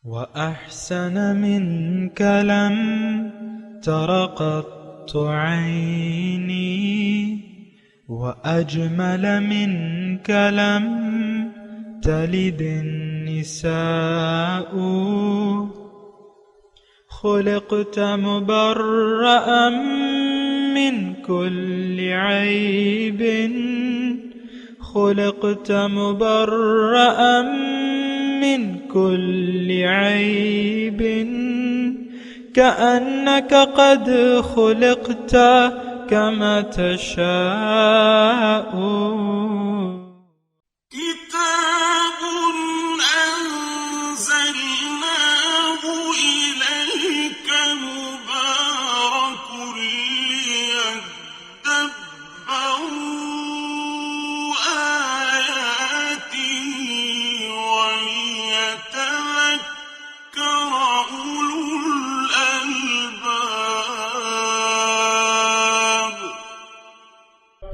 وأحسن منك لم تر قط عيني وأجمل منك لم تلد النساء خلقت مبرأ من كل عيب خلقت مبرأ من كل عيب كأنك قد خلقت كما تشاء كتاب أنزلناه إليك مبارك ليدبروا آياته وليتذكر أولو الألباب.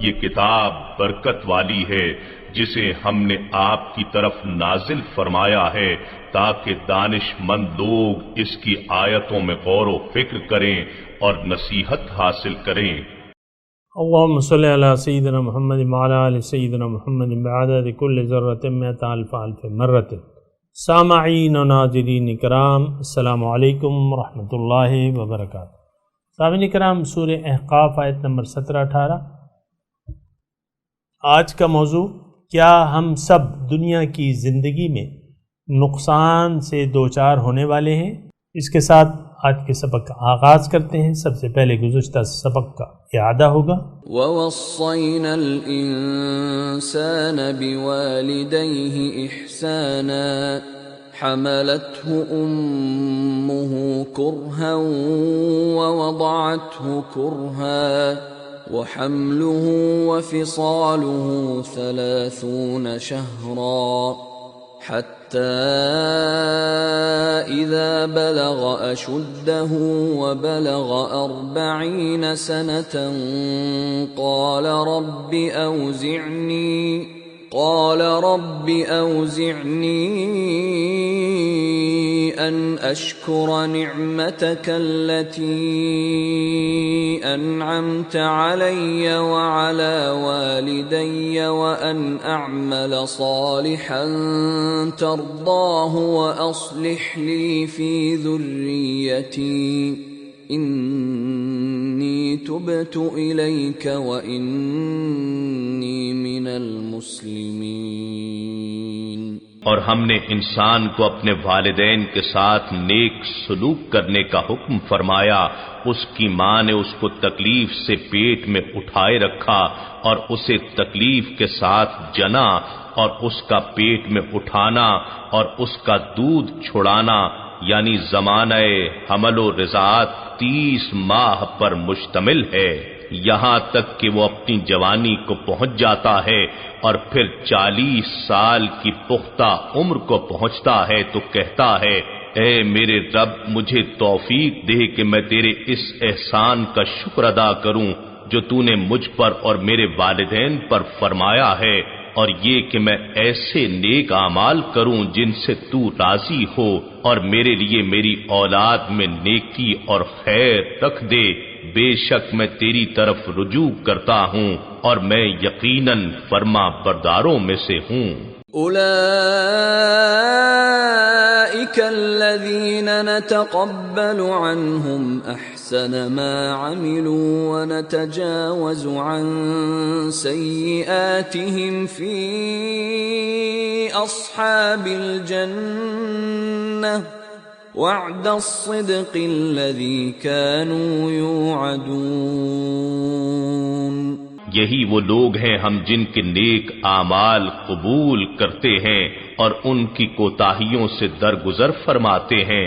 یہ کتاب برکت والی ہے جسے ہم نے آپ کی طرف نازل فرمایا ہے تاکہ دانش مند لوگ اس کی آیتوں میں غور و فکر کریں اور نصیحت حاصل کریں. اللهم صل على سيدنا محمد وعلى آل سيدنا محمد بعدد كل ذرة مئة ألف ألف مرة. سامعین و ناظرین کرام، السلام علیکم ورحمۃ اللہ وبرکاتہ. سامعین کرام، سورہ احقاف آیت نمبر 17-18. آج کا موضوع: کیا ہم سب دنیا کی زندگی میں نقصان سے دوچار ہونے والے ہیں؟ اس کے ساتھ آج کے سبق کا آغاز کرتے ہیں. سب سے پہلے گزشتہ سبق کا اعادہ ہوگا. وَوَصَّيْنَا الْإِنسَانَ بِوَالِدَيْهِ إِحْسَانًا حَمَلَتْهُ أُمُّهُ كُرْهًا وَوَضَعَتْهُ كُرْهًا وَحَمْلُهُ وَفِصَالُهُ 30 شهرا حتى إذا بلغ أشده وبلغ 40 سنة قال رب أوزعني أن أشكر نعمتك التي أنعمت علي وعلى والدي وأن أعمل صالحا ترضاه وأصلح لي في ذريتي إني تبت إليك وإني من المسلمين. اور ہم نے انسان کو اپنے والدین کے ساتھ نیک سلوک کرنے کا حکم فرمایا. اس کی ماں نے اس کو تکلیف سے پیٹ میں اٹھائے رکھا اور اسے تکلیف کے ساتھ جنا، اور اس کا پیٹ میں اٹھانا اور اس کا دودھ چھڑانا یعنی زمانہ حمل و رضاعت 30 ماہ پر مشتمل ہے، یہاں تک کہ وہ اپنی جوانی کو پہنچ جاتا ہے اور پھر 40 سال کی پختہ عمر کو پہنچتا ہے تو کہتا ہے: اے میرے رب، مجھے توفیق دے کہ میں تیرے اس احسان کا شکر ادا کروں جو تو نے مجھ پر اور میرے والدین پر فرمایا ہے، اور یہ کہ میں ایسے نیک اعمال کروں جن سے تو راضی ہو، اور میرے لیے میری اولاد میں نیکی اور خیر رکھ دے. بے شک میں تیری طرف رجوع کرتا ہوں اور میں یقیناً فرما برداروں میں سے ہوں. أولئك الذين نتقبل عنهم أحسن ما عملوا ونتجاوز عن سيئاتهم في أصحاب الجنة وعد الصدق الذي كانوا يوعدون. یہی وہ لوگ ہیں ہم جن کے نیک اعمال قبول کرتے ہیں اور ان کی کوتاہیوں سے درگزر فرماتے ہیں.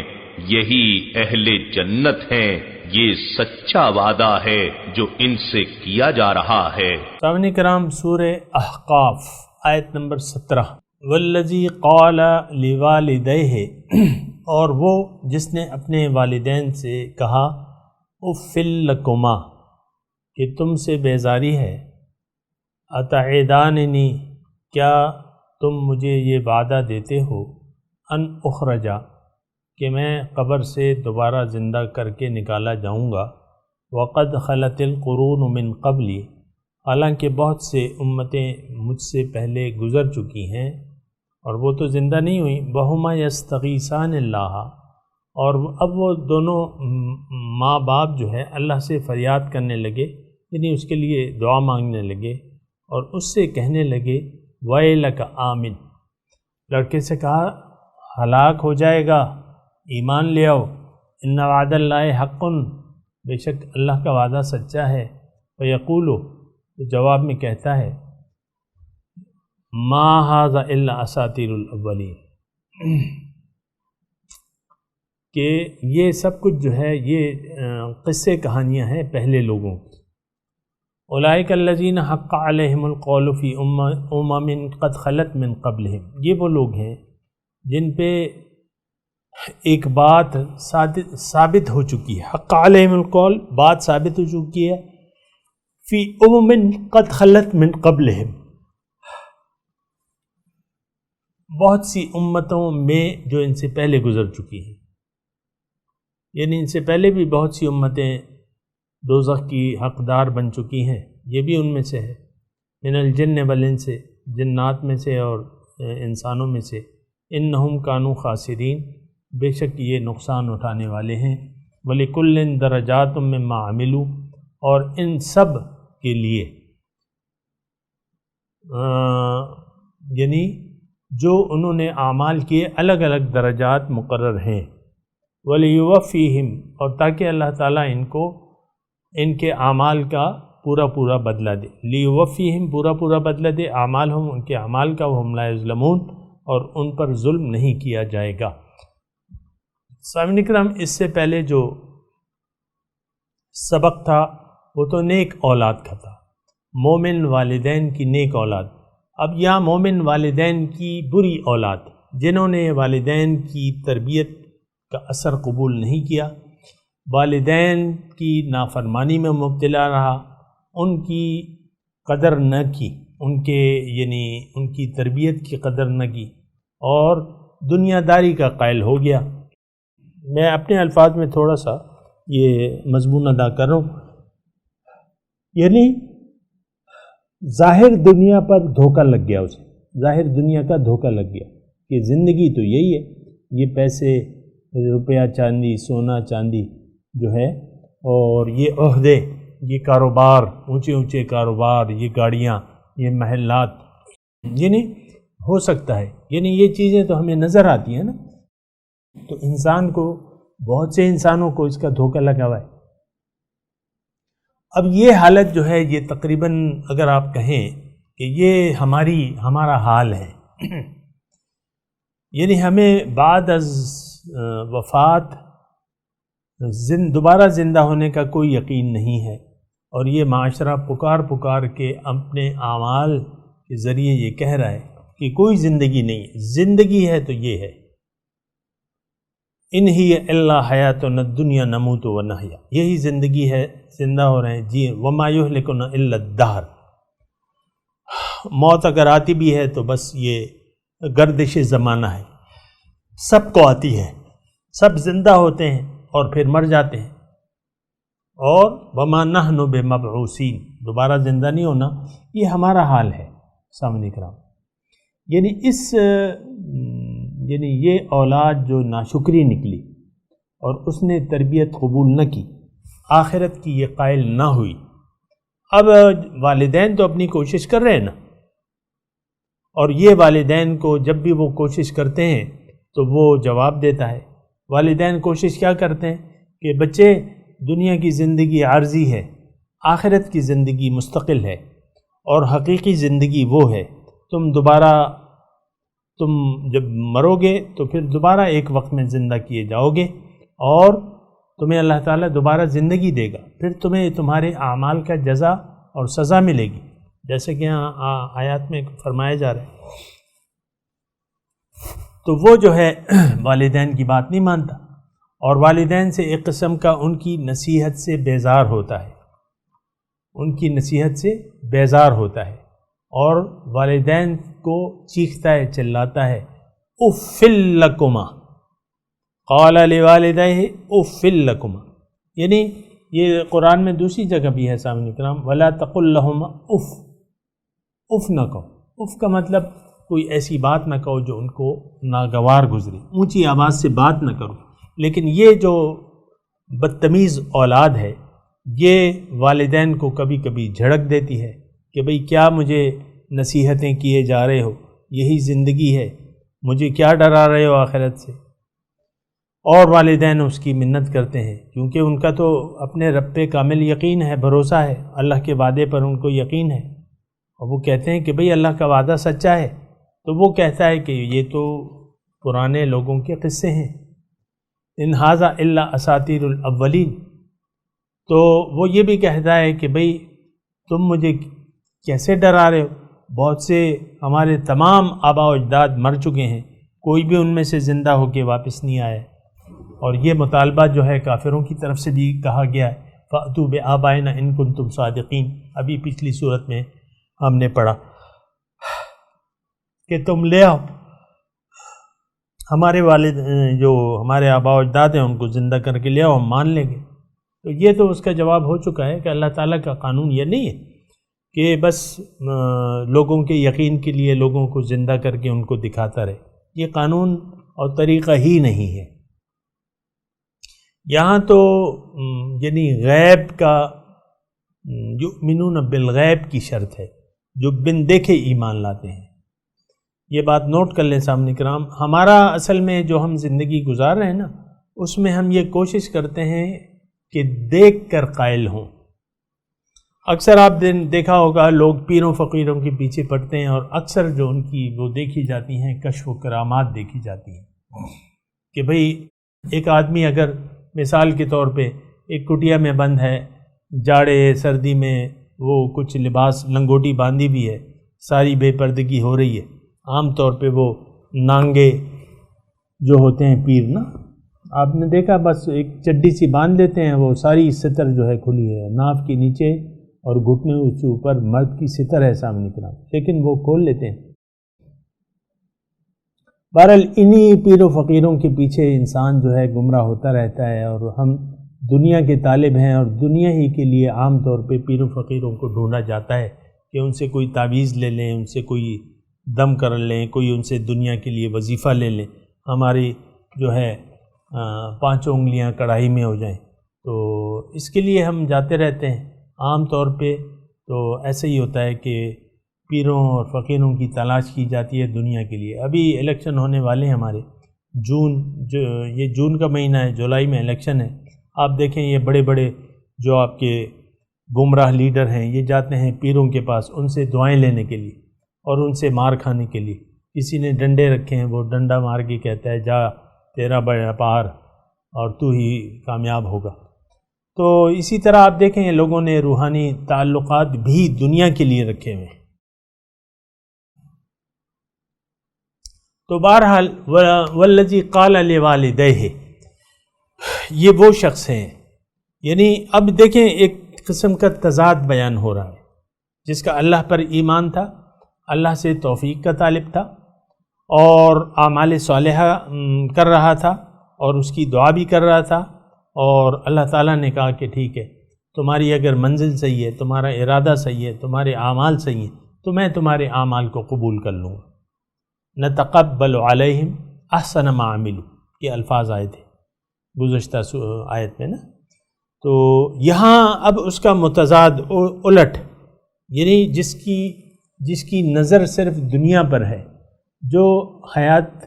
یہی اہل جنت ہیں. یہ سچا وعدہ ہے جو ان سے کیا جا رہا ہے. سامعین کرام، سورہ احقاف آیت نمبر 17. والذی قال لوالدیہ، اور وہ جس نے اپنے والدین سے کہا اف لکما، کہ تم سے بیزاری ہے، اتعداننی، کیا تم مجھے یہ وعدہ دیتے ہو، ان اخرجا، کہ میں قبر سے دوبارہ زندہ کر کے نکالا جاؤں گا۔ وقد خلت القرون من قبلی، حالانکہ بہت سے امتیں مجھ سے پہلے گزر چکی ہیں اور وہ تو زندہ نہیں ہوئیں۔ وہما یستغیثان اللہ، اور اب وہ دونوں ماں باپ جو ہے اللہ سے فریاد کرنے لگے، یعنی اس کے لیے دعا مانگنے لگے اور اس سے کہنے لگے ویلک آمن، لڑکے سے کہا ہلاک ہو جائے گا، ایمان لے آؤ، ان وعد اللہ حق، بے شک اللہ کا وعدہ سچا ہے۔ فیقول، تو جواب میں کہتا ہے ما ھذا الا اساطیر الاولین، کہ یہ سب کچھ جو ہے یہ قصے کہانیاں ہیں پہلے لوگوں کی۔ اولئک الذین حق علیہم القول فی امم قد خلت من قبلہم، یہ وہ لوگ ہیں جن پہ ایک بات ثابت ہو چکی ہے، حق علیہم القول، بات ثابت ہو چکی ہے، فی امم قد خلت من قبلہم، بہت سی امتوں میں جو ان سے پہلے گزر چکی ہیں، یعنی ان سے پہلے بھی بہت سی امتیں دوزخ کی حقدار بن چکی ہیں، یہ بھی ان میں سے ہے۔ من الجن والانس، جنات میں سے اور انسانوں میں سے۔ انہم کانوا خاسرین، بے شک یہ نقصان اٹھانے والے ہیں۔ وَلِكُلٍّ دَرَجَاتٌ مِّمَّا عَمِلُوا، اور ان سب کے لیے یعنی جو انہوں نے اعمال کیے الگ الگ درجات مقرر ہیں۔ وَلِيُوَفِّيهِمْ، اور تاکہ اللہ تعالیٰ ان کے اعمال کا پورا بدلہ دے۔ لِيُوَفِّيهِمْ، پورا بدلہ دے اعمالہم، ان کے اعمال کا، وَهُمْ لَا يُظْلَمُونَ، اور ان پر ظلم نہیں کیا جائے گا۔ سامعین کرام، اس سے پہلے جو سبق تھا وہ تو نیک اولاد کا تھا، مومن والدین کی نیک اولاد۔ اب یہاں مومن والدین کی بری اولاد، جنہوں نے والدین کی تربیت کا اثر قبول نہیں کیا، والدین کی نافرمانی میں مبتلا رہا، ان کی قدر نہ کی، ان کی تربیت کی قدر نہ کی، اور دنیا داری کا قائل ہو گیا۔ میں اپنے الفاظ میں تھوڑا سا یہ مضمون ادا کر رہا ہوں، یعنی ظاہر دنیا پر دھوکہ لگ گیا، اسے ظاہر دنیا کا دھوکہ لگ گیا کہ زندگی تو یہی ہے، یہ پیسے، روپیہ چاندی، سونا چاندی جو ہے، اور یہ عہدے، یہ کاروبار، اونچے کاروبار، یہ گاڑیاں، یہ محلات، یعنی ہو سکتا ہے، یعنی یہ چیزیں تو ہمیں نظر آتی ہیں نا، تو انسان کو، بہت سے انسانوں کو اس کا دھوکہ لگا ہوا ہے۔ اب یہ حالت جو ہے یہ تقریباً اگر آپ کہیں کہ یہ ہمارا حال ہے، یعنی ہمیں بعد از وفات دوبارہ زندہ ہونے کا کوئی یقین نہیں ہے، اور یہ معاشرہ پکار کے اپنے اعمال کے ذریعے یہ کہہ رہا ہے کہ کوئی زندگی نہیں ہے، زندگی ہے تو یہ ہے، ان ہی الا حیاتنا الدنیا نموت و نحیا، یہی زندگی ہے، زندہ ہو رہے ہیں جی، وما یہلکنا الا الدہر، موت اگر آتی بھی ہے تو بس یہ گردش زمانہ ہے، سب کو آتی ہے، سب زندہ ہوتے ہیں اور پھر مر جاتے ہیں، اور وما نحن بمبعوثین، دوبارہ زندہ نہیں ہونا، یہ ہمارا حال ہے۔ سامعین کرام، یعنی یہ اولاد جو ناشکری نکلی اور اس نے تربیت قبول نہ کی، آخرت کی یہ قائل نہ ہوئی، اب والدین تو اپنی کوشش کر رہے ہیں نا، اور یہ والدین کو جب بھی وہ کوشش کرتے ہیں تو وہ جواب دیتا ہے۔ والدین کوشش کیا کرتے ہیں کہ بچے، دنیا کی زندگی عارضی ہے، آخرت کی زندگی مستقل ہے، اور حقیقی زندگی وہ ہے، تم جب مرو گے تو پھر دوبارہ ایک وقت میں زندہ کیے جاؤ گے، اور تمہیں اللہ تعالیٰ دوبارہ زندگی دے گا، پھر تمہیں تمہارے اعمال کا جزا اور سزا ملے گی، جیسے کہ یہاں آیات میں فرمایا جا رہا ہے۔ تو وہ جو ہے والدین کی بات نہیں مانتا، اور والدین سے ایک قسم کا ان کی نصیحت سے بیزار ہوتا ہے، ان کی نصیحت سے بیزار ہوتا ہے، اور والدین کو چیختا ہے، چلاتا ہے، اف لکما، قال لوالدیہ اف لکما، یعنی یہ قرآن میں دوسری جگہ بھی ہے سامعین کرام، ولا تقل لہما اف، اف نہ کہو، اف کا مطلب کوئی ایسی بات نہ کہو جو ان کو ناگوار گزرے، اونچی آواز سے بات نہ کرو۔ لیکن یہ جو بدتمیز اولاد ہے یہ والدین کو کبھی کبھی جھڑک دیتی ہے کہ بھئی کیا مجھے نصیحتیں کیے جا رہے ہو، یہی زندگی ہے، مجھے کیا ڈرا رہے ہو آخرت سے۔ اور والدین اس کی منت کرتے ہیں کیونکہ ان کا تو اپنے رب پہ کامل یقین ہے، بھروسہ ہے، اللہ کے وعدے پر ان کو یقین ہے، اور وہ کہتے ہیں کہ بھئی اللہ کا وعدہ سچا ہے، تو وہ کہتا ہے کہ یہ تو پرانے لوگوں کے قصے ہیں، ان ھذا الا اساطیر الاولین۔ تو وہ یہ بھی کہتا ہے کہ بھئی تم مجھے کیسے ڈرا رہے ہو، بہت سے ہمارے تمام آباء و اجداد مر چکے ہیں، کوئی بھی ان میں سے زندہ ہو کے واپس نہیں آیا۔ اور یہ مطالبہ جو ہے کافروں کی طرف سے بھی کہا گیا ہے، فَأْتُوا بِآبَائِنَا إِن كُنتُمْ صَادِقِينَ، ابھی پچھلی صورت میں ہم نے پڑھا کہ تم لے آؤ ہمارے والد جو ہمارے آباء و اجداد ہیں ان کو زندہ کر کے لے آؤ، ہم مان لیں گے۔ تو یہ تو اس کا جواب ہو چکا ہے کہ اللہ تعالیٰ کا قانون یہ نہیں ہے کہ بس لوگوں کے یقین کے لیے لوگوں کو زندہ کر کے ان کو دکھاتا رہے، یہ قانون اور طریقہ ہی نہیں ہے۔ یہاں تو یعنی غیب کا یؤمنون بالغیب کی شرط ہے، جو بن دیکھے ایمان لاتے ہیں۔ یہ بات نوٹ کر لیں سامنے کرام، ہمارا اصل میں جو ہم زندگی گزار رہے ہیں نا، اس میں ہم یہ کوشش کرتے ہیں کہ دیکھ کر قائل ہوں۔ اکثر آپ دیکھا ہوگا لوگ پیروں فقیروں کے پیچھے پڑتے ہیں، اور اکثر جو ان کی وہ دیکھی جاتی ہیں کشف و کرامات دیکھی جاتی ہیں کہ بھئی ایک آدمی اگر مثال کے طور پہ ایک کٹیا میں بند ہے، جاڑے سردی میں وہ کچھ لباس لنگوٹی باندھی بھی ہے، ساری بے پردگی ہو رہی ہے، عام طور پہ وہ نانگے جو ہوتے ہیں پیر نا، آپ نے دیکھا بس ایک چڈی سی باندھ لیتے ہیں، وہ ساری ستر جو ہے کھلی ہے، ناف کے نیچے اور گھٹنے سے اوپر مرد کی ستر ہے سامنے کی طرف، لیکن وہ کھول لیتے ہیں۔ بہرحال انہی پیر و فقیروں کے پیچھے انسان جو ہے گمراہ ہوتا رہتا ہے، اور ہم دنیا کے طالب ہیں، اور دنیا ہی کے لیے عام طور پہ پیر و فقیروں کو ڈھونڈا جاتا ہے کہ ان سے کوئی تعویذ لے لیں، ان سے کوئی دم کر لیں، کوئی ان سے دنیا کے لیے وظیفہ لے لیں، ہماری جو ہے 5 انگلیاں کڑاہی میں ہو جائیں۔ تو اس کے لیے ہم جاتے رہتے ہیں۔ عام طور پہ تو ایسے ہی ہوتا ہے کہ پیروں اور فقیروں کی تلاش کی جاتی ہے دنیا کے لیے۔ ابھی الیکشن ہونے والے ہیں ہمارے، یہ جون کا مہینہ ہے، جولائی میں الیکشن ہے۔ آپ دیکھیں یہ بڑے بڑے جو آپ کے گمراہ لیڈر ہیں یہ جاتے ہیں پیروں کے پاس ان سے دعائیں لینے کے لیے اور ان سے مار کھانے کے لیے۔ کسی نے ڈنڈے رکھے ہیں، وہ ڈنڈا مار کے کہتا ہے جا تیرا بڑا پار اور تو ہی کامیاب ہوگا۔ تو اسی طرح آپ دیکھیں لوگوں نے روحانی تعلقات بھی دنیا کے لیے رکھے ہوئے ہیں۔ تو بہرحال والذی قال لوالدیہ، یہ وہ شخص ہیں، یعنی اب دیکھیں ایک قسم کا تضاد بیان ہو رہا ہے، جس کا اللہ پر ایمان تھا، اللہ سے توفیق کا طالب تھا اور اعمال صالحہ کر رہا تھا اور اس کی دعا بھی کر رہا تھا، اور اللہ تعالیٰ نے کہا کہ ٹھیک ہے تمہاری اگر منزل صحیح ہے، تمہارا ارادہ صحیح ہے، تمہارے اعمال صحیح ہیں، تو میں تمہارے اعمال کو قبول کر لوں گا۔ نتقبل علیہم احسن ما عملوا، یہ الفاظ آئے تھے گزشتہ آیت میں نا۔ تو یہاں اب اس کا متضاد الٹ، یعنی جس کی نظر صرف دنیا پر ہے، جو حیات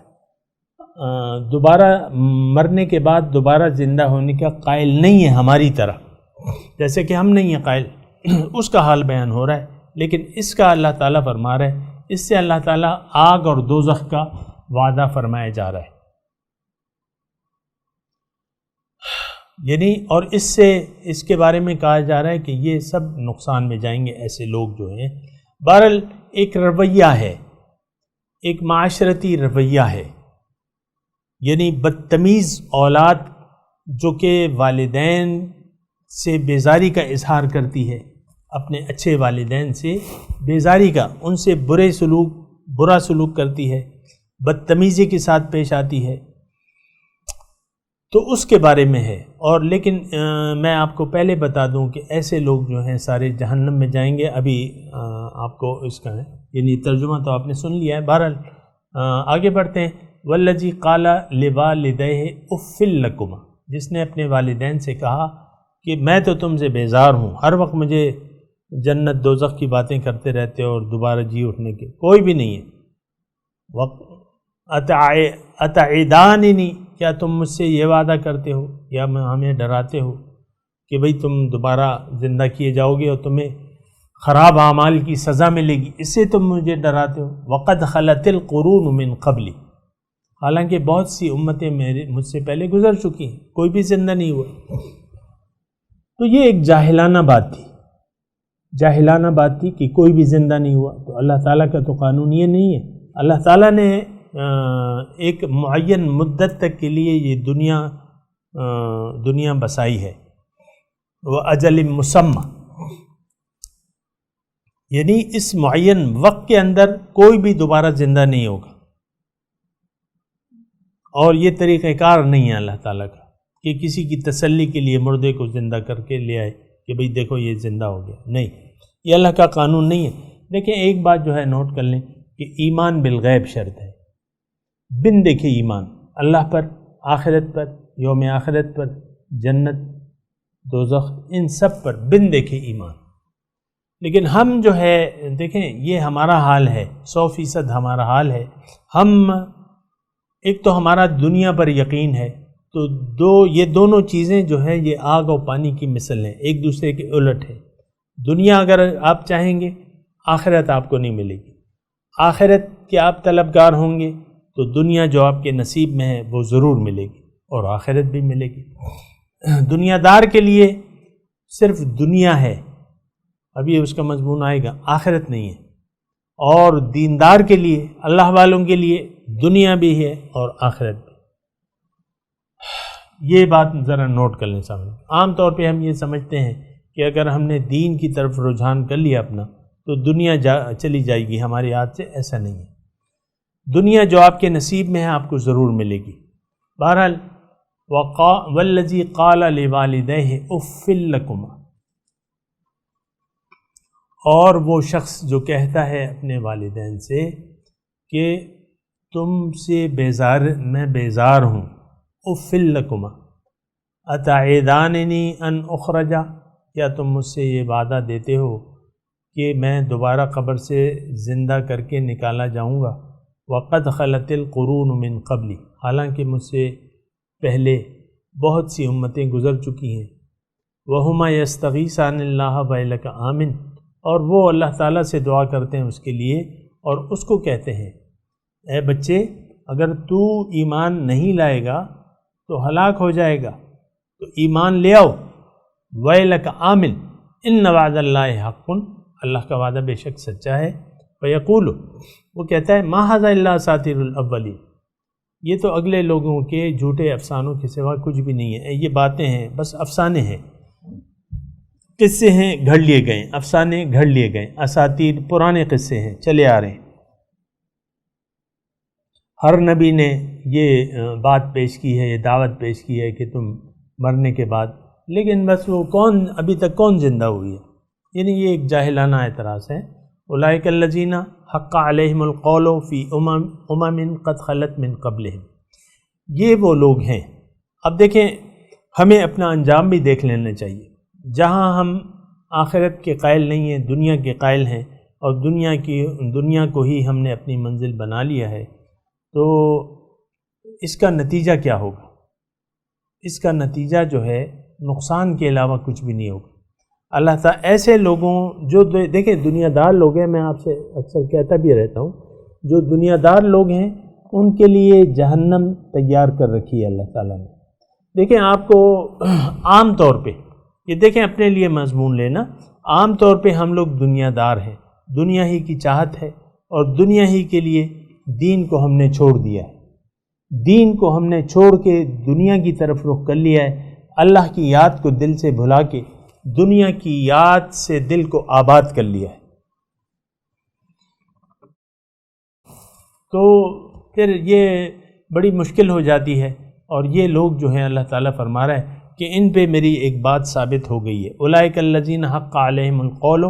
دوبارہ مرنے کے بعد دوبارہ زندہ ہونے کا قائل نہیں ہے ہماری طرح، جیسے کہ ہم نہیں ہیں قائل، اس کا حال بیان ہو رہا ہے۔ لیکن اس کا اللہ تعالیٰ فرما رہا ہے، اس سے اللہ تعالیٰ آگ اور دوزخ کا وعدہ فرمایا جا رہا ہے، یعنی اور اس کے بارے میں کہا جا رہا ہے کہ یہ سب نقصان میں جائیں گے ایسے لوگ جو ہیں۔ بہرحال ایک رویہ ہے، ایک معاشرتی رویہ ہے، یعنی بدتمیز اولاد جو کہ والدین سے بیزاری کا اظہار کرتی ہے، اپنے اچھے والدین سے بیزاری کا، ان سے برا سلوک کرتی ہے، بدتمیزی کے ساتھ پیش آتی ہے، تو اس کے بارے میں ہے. اور لیکن میں آپ کو پہلے بتا دوں کہ ایسے لوگ جو ہیں سارے جہنم میں جائیں گے. ابھی آپ کو اس کا ہے یعنی ترجمہ تو آپ نے سن لیا ہے. بہرحال آگے بڑھتے ہیں. والذی قال لوالدیہ اف لکما، جس نے اپنے والدین سے کہا کہ میں تو تم سے بیزار ہوں، ہر وقت مجھے جنت دوزخ کی باتیں کرتے رہتے ہو اور دوبارہ جی اٹھنے کے کوئی بھی نہیں ہے. اتعداننی، کیا تم مجھ سے یہ وعدہ کرتے ہو یا ہمیں ڈراتے ہو کہ بھئی تم دوبارہ زندہ کیے جاؤ گے اور تمہیں خراب اعمال کی سزا ملے گی، اس سے تم مجھے ڈراتے ہو. وقد خلت القرون من قبلی، حالانکہ بہت سی امتیں مجھ سے پہلے گزر چکی ہیں، کوئی بھی زندہ نہیں ہوا. تو یہ ایک جاہلانہ بات تھی کہ کوئی بھی زندہ نہیں ہوا. تو اللہ تعالیٰ کا تو قانون یہ نہیں ہے. اللہ تعالیٰ نے ایک معین مدت تک کے لیے یہ دنیا بسائی ہے. وہ اجل مسمى، یعنی اس معین وقت کے اندر کوئی بھی دوبارہ زندہ نہیں ہوگا. اور یہ طریقہ کار نہیں ہے اللہ تعالیٰ کا کہ کسی کی تسلی کے لیے مردے کو زندہ کر کے لے آئے کہ بھئی دیکھو یہ زندہ ہو گیا. نہیں، یہ اللہ کا قانون نہیں ہے. دیکھیں ایک بات جو ہے نوٹ کر لیں کہ ایمان بالغیب شرط ہے. بن دیکھے ایمان اللہ پر، آخرت پر، یوم آخرت پر، جنت دوزخ، ان سب پر بن دیکھے ایمان. لیکن ہم جو ہے دیکھیں یہ ہمارا حال ہے، 100% ہمارا حال ہے. ہم ایک تو ہمارا دنیا پر یقین ہے، تو یہ دونوں چیزیں جو ہیں یہ آگ اور پانی کی مثل ہیں، ایک دوسرے کے الٹ ہے. دنیا اگر آپ چاہیں گے، آخرت آپ کو نہیں ملے گی. آخرت کے آپ طلبگار ہوں گے تو دنیا جو آپ کے نصیب میں ہے وہ ضرور ملے گی اور آخرت بھی ملے گی. دنیا دار کے لیے صرف دنیا ہے، ابھی اس کا مضمون آئے گا، آخرت نہیں ہے. اور دیندار کے لیے، اللہ والوں کے لیے دنیا بھی ہے اور آخرت بھی. یہ بات ذرا نوٹ کر لیں سامنے. عام طور پہ ہم یہ سمجھتے ہیں کہ اگر ہم نے دین کی طرف رجحان کر لیا اپنا تو دنیا چلی جائے گی ہمارے ہاتھ سے. ایسا نہیں ہے. دنیا جو آپ کے نصیب میں ہے آپ کو ضرور ملے گی. بہرحال والذی قال لوالدیہ اف لکما، اور وہ شخص جو کہتا ہے اپنے والدین سے کہ تم سے میں بیزار ہوں. اف لکما اتعداننی ان اخرجا، کیا تم مجھ سے یہ وعدہ دیتے ہو کہ میں دوبارہ قبر سے زندہ کر کے نکالا جاؤں گا. وقد خلت القرون من قبلی، حالانکہ مجھ سے پہلے بہت سی امتیں گزر چکی ہیں. وہما یستغیثان اللہ ویلک آمن، اور وہ اللہ تعالیٰ سے دعا کرتے ہیں اس کے لیے اور اس کو کہتے ہیں اے بچے اگر تو ایمان نہیں لائے گا تو ہلاک ہو جائے گا، تو ایمان لے آؤ. ویلک آمن ان وعد اللہ حق، اللہ کا وعدہ بے شک سچا ہے. فیقول، وہ کہتا ہے ما ھذا الا اساطیر الاولین، یہ تو اگلے لوگوں کے جھوٹے افسانوں کے سوا کچھ بھی نہیں ہے. یہ باتیں ہیں، بس افسانے ہیں، قصے ہیں گھڑ لیے گئے، افسانے گھڑ لیے گئے. اساطیر پرانے قصے ہیں چلے آ رہے ہیں. ہر نبی نے یہ بات پیش کی ہے، یہ دعوت پیش کی ہے کہ تم مرنے کے بعد، لیکن بس وہ ابھی تک کون زندہ ہوئی ہے. یعنی یہ ایک جاہلانہ اعتراض ہے. اولئک الذین حق علیہم القول فی امم قد خلت من قبلہم، یہ وہ لوگ ہیں. اب دیکھیں ہمیں اپنا انجام بھی دیکھ لینا چاہیے. جہاں ہم آخرت کے قائل نہیں ہیں، دنیا کے قائل ہیں، اور دنیا کو ہی ہم نے اپنی منزل بنا لیا ہے، تو اس کا نتیجہ کیا ہوگا؟ اس کا نتیجہ جو ہے نقصان کے علاوہ کچھ بھی نہیں ہوگا. اللہ تعالیٰ ایسے لوگوں جو دیکھیں دنیا دار لوگ ہیں، میں آپ سے اکثر کہتا بھی رہتا ہوں، جو دنیا دار لوگ ہیں ان کے لیے جہنم تیار کر رکھی ہے اللہ تعالیٰ نے. دیکھیں آپ کو عام طور پہ یہ دیکھیں اپنے لیے مضمون لینا، عام طور پہ ہم لوگ دنیا دار ہیں، دنیا ہی کی چاہت ہے اور دنیا ہی کے لیے دین کو ہم نے چھوڑ دیا ہے. دین کو ہم نے چھوڑ کے دنیا کی طرف رخ کر لیا ہے. اللہ کی یاد کو دل سے بھلا کے دنیا کی یاد سے دل کو آباد کر لیا ہے. تو پھر یہ بڑی مشکل ہو جاتی ہے اور یہ لوگ جو ہیں اللہ تعالیٰ فرما رہا ہے کہ ان پہ میری ایک بات ثابت ہو گئی ہے، اولئک الذین حق علیہم القول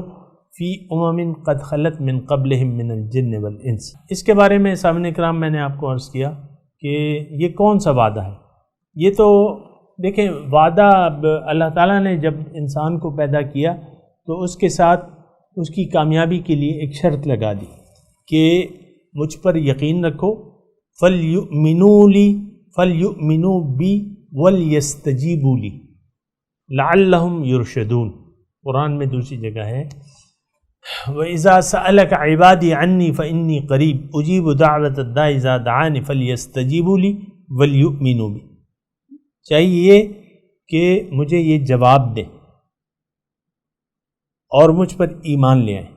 فی امم قد خلت من قبلہم من الجن والانس۔ اس کے بارے میں سامعین کرام میں نے آپ کو عرض کیا کہ یہ کون سا وعدہ ہے؟ یہ تو دیکھیں وعدہ اللہ تعالیٰ نے جب انسان کو پیدا کیا تو اس کے ساتھ اس کی کامیابی کے لیے ایک شرط لگا دی کہ مجھ پر یقین رکھو، فَلْيُؤْمِنُوا بِي وَلْيَسْتَجِيبُوا لِي لَعَلَّهُمْ يُرْشَدُونَ۔ قرآن میں دوسری جگہ ہے وَإِذَا سَأَلَكَ عِبَادِي عَنِّي فَإِنِّي قَرِيبٌ أُجِيبُ دَعْوَةَ الدَّاعِ إِذَا دَعَانِ فَلْيَسْتَجِيبُوا لِي وَلْيُؤْمِنُوا بِي۔ چاہیے کہ مجھے یہ جواب دیں اور مجھ پر ایمان لے آئیں۔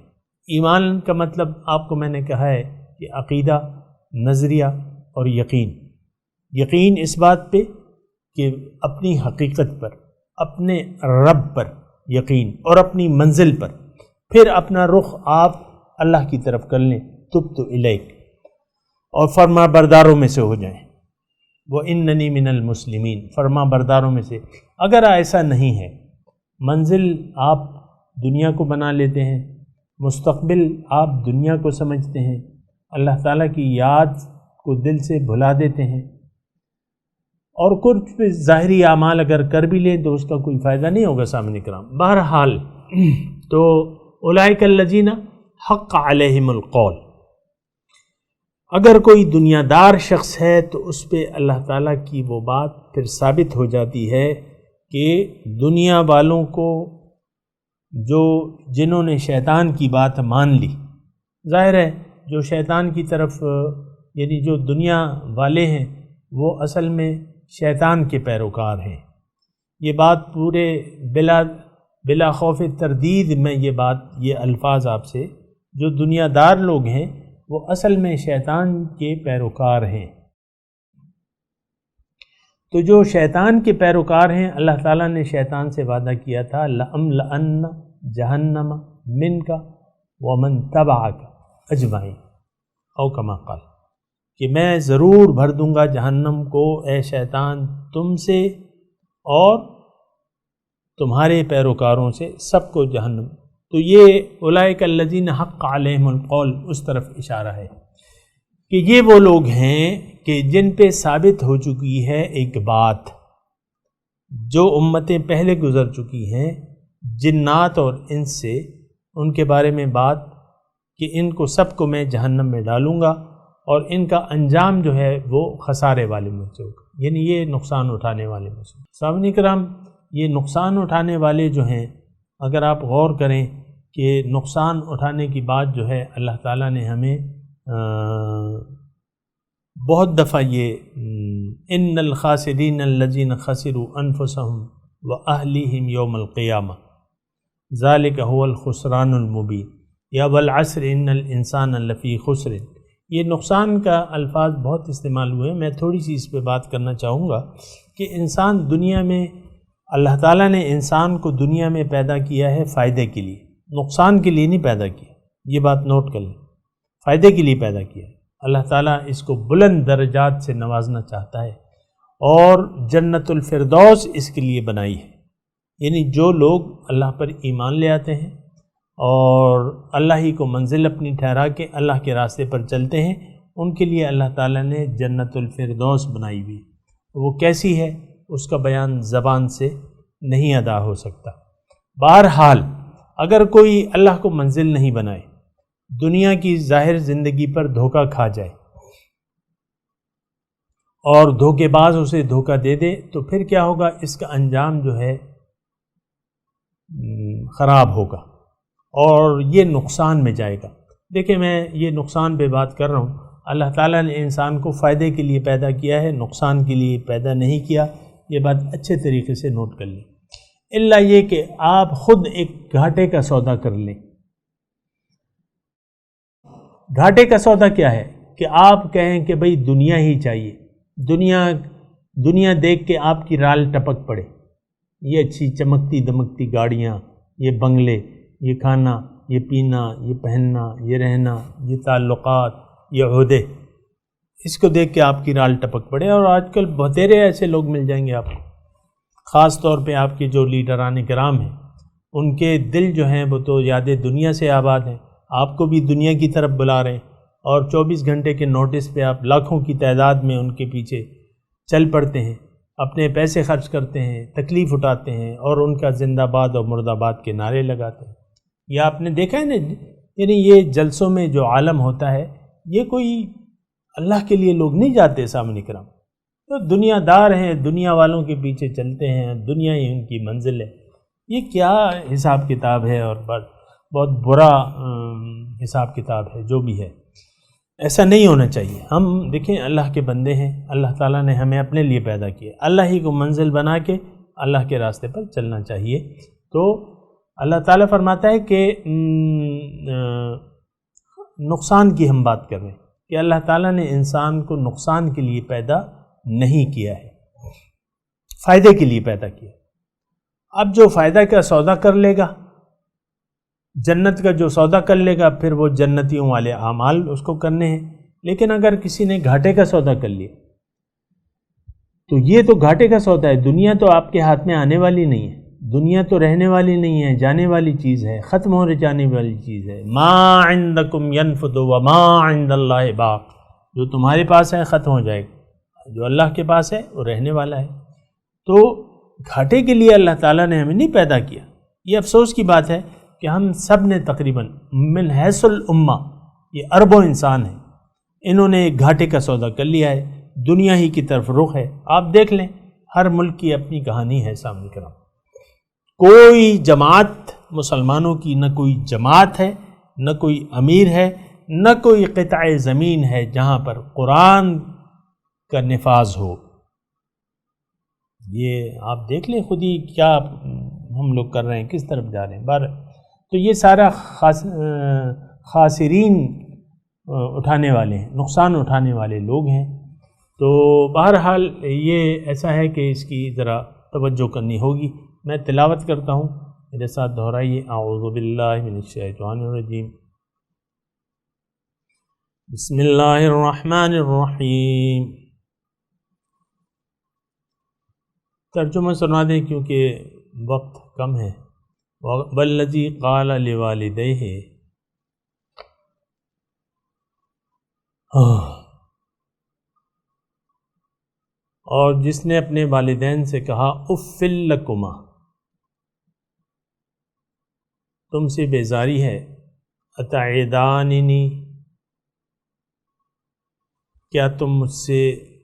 ایمان کا مطلب آپ کو میں نے کہا ہے کہ عقیدہ، نظریہ اور یقین۔ یقین اس بات پہ کہ اپنی حقیقت پر، اپنے رب پر یقین اور اپنی منزل پر، پھر اپنا رخ آپ اللہ کی طرف کر لیں، تبت الیک، اور فرما برداروں میں سے ہو جائیں۔ وَإِنَّنِي مِنَ الْمُسْلِمِينَ، فرما برداروں میں سے۔ اگر ایسا نہیں ہے، منزل آپ دنیا کو بنا لیتے ہیں، مستقبل آپ دنیا کو سمجھتے ہیں، اللہ تعالیٰ کی یاد کو دل سے بھلا دیتے ہیں، اور کچھ ظاہری اعمال اگر کر بھی لیں تو اس کا کوئی فائدہ نہیں ہوگا سامعین کرام۔ بہرحال تو اولئک الذین حق علیہم القول، اگر کوئی دنیا دار شخص ہے تو اس پہ اللہ تعالیٰ کی وہ بات پھر ثابت ہو جاتی ہے کہ دنیا والوں کو جنہوں نے شیطان کی بات مان لی، ظاہر ہے جو شیطان کی طرف یعنی جو دنیا والے ہیں وہ اصل میں شیطان کے پیروکار ہیں۔ یہ بات پورے بلا خوف تردید میں یہ الفاظ آپ سے، جو دنیا دار لوگ ہیں وہ اصل میں شیطان کے پیروکار ہیں۔ تو جو شیطان کے پیروکار ہیں، اللہ تعالیٰ نے شیطان سے وعدہ کیا تھا لَأَمْلَأَنَّ جَهَنَّمَ مِنْكَ وَمَنْ تَبَعَكَ أَجْمَعِينَ او کما قال، کہ میں ضرور بھر دوں گا جہنم کو اے شیطان تم سے اور تمہارے پیروکاروں سے، سب کو جہنم۔ تو یہ اولئک الذین حق علیہم القول اس طرف اشارہ ہے کہ یہ وہ لوگ ہیں کہ جن پہ ثابت ہو چکی ہے ایک بات، جو امتیں پہلے گزر چکی ہیں جنات اور انس سے، ان کے بارے میں بات کہ ان کو سب کو میں جہنم میں ڈالوں گا اور ان کا انجام جو ہے وہ خسارے والے میں سے ہوگا، یعنی یہ نقصان اٹھانے والے میں سے۔ سامعین کرام، یہ نقصان اٹھانے والے جو ہیں، اگر آپ غور کریں کہ نقصان اٹھانے کی بات جو ہے اللہ تعالیٰ نے ہمیں بہت دفعہ یہ ان الخاسرین الذین خسروا انفسهم واہلیہم یوم القیامہ ذالک هو الخسران المبین، یا والعصر ان الانسان لفی خسر۔ یہ نقصان کا الفاظ بہت استعمال ہوئے، میں تھوڑی سی اس پہ بات کرنا چاہوں گا کہ انسان دنیا میں، اللہ تعالیٰ نے انسان کو دنیا میں پیدا کیا ہے فائدے کے لیے، نقصان کے لیے نہیں پیدا کیا، یہ بات نوٹ کر لیں، فائدے کے لیے پیدا کیا ہے۔ اللہ تعالیٰ اس کو بلند درجات سے نوازنا چاہتا ہے اور جنت الفردوس اس کے لیے بنائی ہے، یعنی جو لوگ اللہ پر ایمان لے آتے ہیں اور اللہ ہی کو منزل اپنی ٹھہرا کے اللہ کے راستے پر چلتے ہیں، ان کے لیے اللہ تعالیٰ نے جنت الفردوس بنائی ہوئی۔ وہ کیسی ہے اس کا بیان زبان سے نہیں ادا ہو سکتا۔ بہرحال اگر کوئی اللہ کو منزل نہیں بنائے، دنیا کی ظاہر زندگی پر دھوکہ کھا جائے اور دھوکے باز اسے دھوکہ دے دے، تو پھر کیا ہوگا؟ اس کا انجام جو ہے خراب ہوگا اور یہ نقصان میں جائے گا۔ دیکھیں، میں یہ نقصان پہ بات کر رہا ہوں، اللہ تعالیٰ نے انسان کو فائدے کے لیے پیدا کیا ہے، نقصان کے لیے پیدا نہیں کیا، یہ بات اچھے طریقے سے نوٹ کر لیں۔ الا یہ کہ آپ خود ایک گھاٹے کا سودا کر لیں۔ گھاٹے کا سودا کیا ہے کہ آپ کہیں کہ بھئی دنیا ہی چاہیے، دنیا دیکھ کے آپ کی رال ٹپک پڑے، یہ اچھی چمکتی دمکتی گاڑیاں، یہ بنگلے، یہ کھانا، یہ پینا، یہ پہننا، یہ رہنا، یہ تعلقات، یہ عہدے، اس کو دیکھ کے آپ کی رال ٹپک پڑے. اور آج کل بتیرے ایسے لوگ مل جائیں گے آپ کو، خاص طور پہ آپ کے جو لیڈران کرام ہیں، ان کے دل جو ہیں وہ تو یاد دنیا سے آباد ہیں، آپ کو بھی دنیا کی طرف بلا رہے ہیں، اور 24 گھنٹے کے نوٹس پہ آپ لاکھوں کی تعداد میں ان کے پیچھے چل پڑتے ہیں، اپنے پیسے خرچ کرتے ہیں، تکلیف اٹھاتے ہیں، اور ان کا زندہ باد اور مرد آباد کے نعرے لگاتے ہیں. یہ آپ نے دیکھا ہے نا، یعنی یہ جلسوں میں جو عالم ہوتا ہے، یہ کوئی اللہ کے لیے لوگ نہیں جاتے سامنے کرام، تو دنیا دار ہیں، دنیا والوں کے پیچھے چلتے ہیں، دنیا ہی ان کی منزل ہے. یہ کیا حساب کتاب ہے، اور بہت برا حساب کتاب ہے جو بھی ہے. ایسا نہیں ہونا چاہیے. ہم دیکھیں اللہ کے بندے ہیں، اللہ تعالیٰ نے ہمیں اپنے لیے پیدا کیا، اللہ ہی کو منزل بنا کے اللہ کے راستے پر چلنا چاہیے. تو اللہ تعالیٰ فرماتا ہے کہ نقصان کی ہم بات کر رہے ہیں کہ اللہ تعالیٰ نے انسان کو نقصان کے لیے پیدا نہیں کیا ہے، فائدے کے لیے پیدا کیا. اب جو فائدہ کا سودا کر لے گا، جنت کا جو سودا کر لے گا، پھر وہ جنتیوں والے اعمال اس کو کرنے ہیں. لیکن اگر کسی نے گھاٹے کا سودا کر لیا تو یہ تو گھاٹے کا سودا ہے. دنیا تو آپ کے ہاتھ میں آنے والی نہیں ہے، دنیا تو رہنے والی نہیں ہے، جانے والی چیز ہے، ختم ہو جانے والی چیز ہے. ما عندکم ینفد وما عند اللہ باق. جو تمہارے پاس ہے ختم ہو جائے گا، جو اللہ کے پاس ہے وہ رہنے والا ہے. تو گھاٹے کے لیے اللہ تعالیٰ نے ہمیں نہیں پیدا کیا. یہ افسوس کی بات ہے کہ ہم سب نے تقریباً من حیث الامہ، یہ اربوں انسان ہیں، انہوں نے ایک گھاٹے کا سودا کر لیا ہے، دنیا ہی کی طرف رخ ہے. آپ دیکھ لیں، ہر ملک کی اپنی کہانی ہے سامنے کرام. کوئی جماعت مسلمانوں کی، نہ کوئی جماعت ہے، نہ کوئی امیر ہے، نہ کوئی قطع زمین ہے جہاں پر قرآن کا نفاذ ہو. یہ آپ دیکھ لیں خود ہی کیا ہم لوگ کر رہے ہیں، کس طرف جا رہے ہیں. تو یہ سارا خاسرین اٹھانے والے ہیں، نقصان اٹھانے والے لوگ ہیں. تو بہرحال یہ ایسا ہے کہ اس کی ذرا توجہ کرنی ہوگی. میں تلاوت کرتا ہوں، میرے ساتھ دہرائیے. اعوذ باللہ من الشیطان الرجیم. بسم اللہ الرحمن الرحیم. ترجمہ سنا دیں کیونکہ وقت کم ہے. والذی قال لوالدیہ، اور جس نے اپنے والدین سے کہا اف لکما، تم سے بیزاری ہے، اتعداننی، کیا تم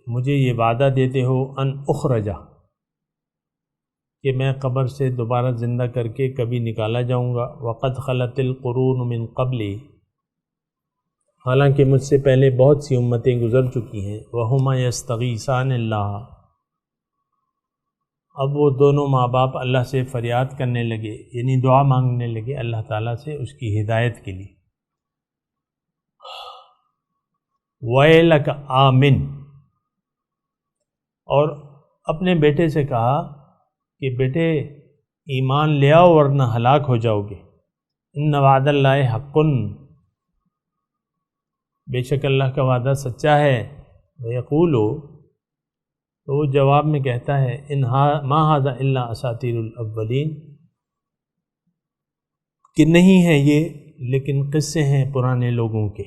مجھے یہ وعدہ دیتے ہو، ان اخرجا، کہ میں قبر سے دوبارہ زندہ کر کے کبھی نکالا جاؤں گا. وقد خلت القرون من قبلی، حالانکہ مجھ سے پہلے بہت سی امتیں گزر چکی ہیں. وہما یستغیثان اللہ، اب وہ دونوں ماں باپ اللہ سے فریاد کرنے لگے، یعنی دعا مانگنے لگے اللہ تعالیٰ سے اس کی ہدایت کے لیے. ویلک آمن، اور اپنے بیٹے سے کہا کہ بیٹے ایمان لے آؤ ورنہ ہلاک ہو جاؤ گے. ان وعد اللہ حق، بے شک اللہ کا وعدہ سچا ہے. ویقول، تو وہ جواب میں کہتا ہے ما ھذا الا اساطیر الاولین، کہ نہیں ہے یہ لیکن قصے ہیں پرانے لوگوں کے.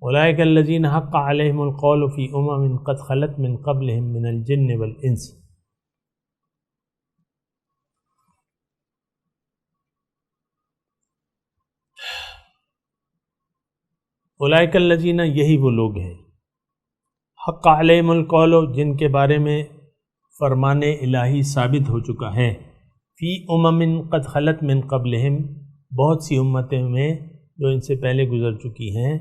اولئک الذین حق علیہم القول فی امم قد خلت من قبلہم من الجن والانس. اولئک الذین، یہی وہ لوگ ہیں، حق علیہم القول، جن کے بارے میں فرمان الہی ثابت ہو چکا ہے، فی امم قد خلت من قبلہم، بہت سی امتیں میں جو ان سے پہلے گزر چکی ہیں،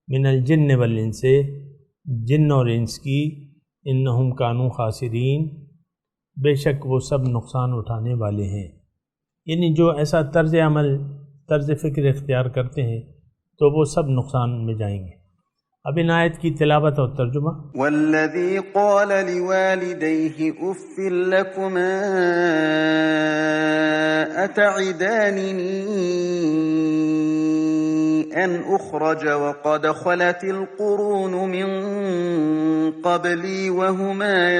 من الجن والانس، جن اور انس کی، انہم کانوا خاسرین، بے شک وہ سب نقصان اٹھانے والے ہیں. یعنی جو ایسا طرز عمل، طرز فکر اختیار کرتے ہیں تو وہ سب نقصان میں جائیں گے. اب ان آیت کی تلاوت اور ترجمہ. والذی قال لوالدیہ اف لکما اتعداننی أن أخرج وقد خلت القرون من قبلي وهما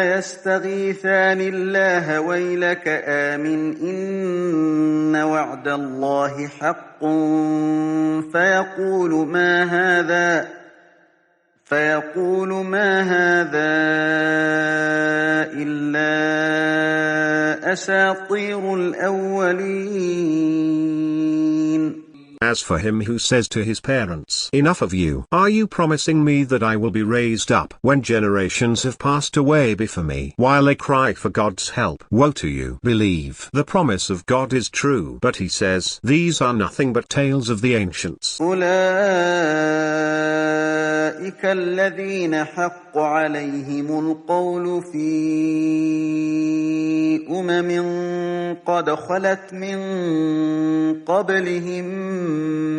يستغيثان الله ويلك آمن إن وعد الله حق فيقول ما هذا إلا أساطير الأولين. As for him who says to his parents, "Enough of you, are you promising me that I will be raised up when generations have passed away before me, while they cry for God's help? Woe to you! Believe the promise of God is true." But he says, "These are nothing but tales of the ancients." أولئك الذين حق عليهم القول في قد خلت من قبلهم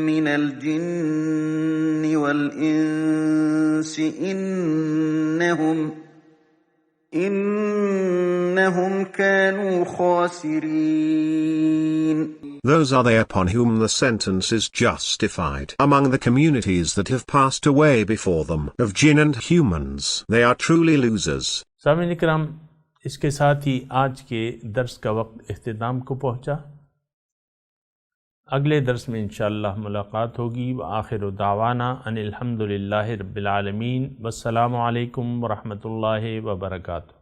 من الجن والإنس إنهم كانوا خاسرين. Those are they upon whom the sentence is justified among the communities that have passed away before them, of jinn and humans. They are truly losers. سامعین کرام، اس کے ساتھ ہی آج کے درس کا وقت اختتام کو پہنچا۔ اگلے درس میں انشاءاللہ ملاقات ہوگی۔ وآخر دعوانا ان الحمدللہ رب العالمین، والسلام علیکم ورحمۃ اللہ وبرکاتہ۔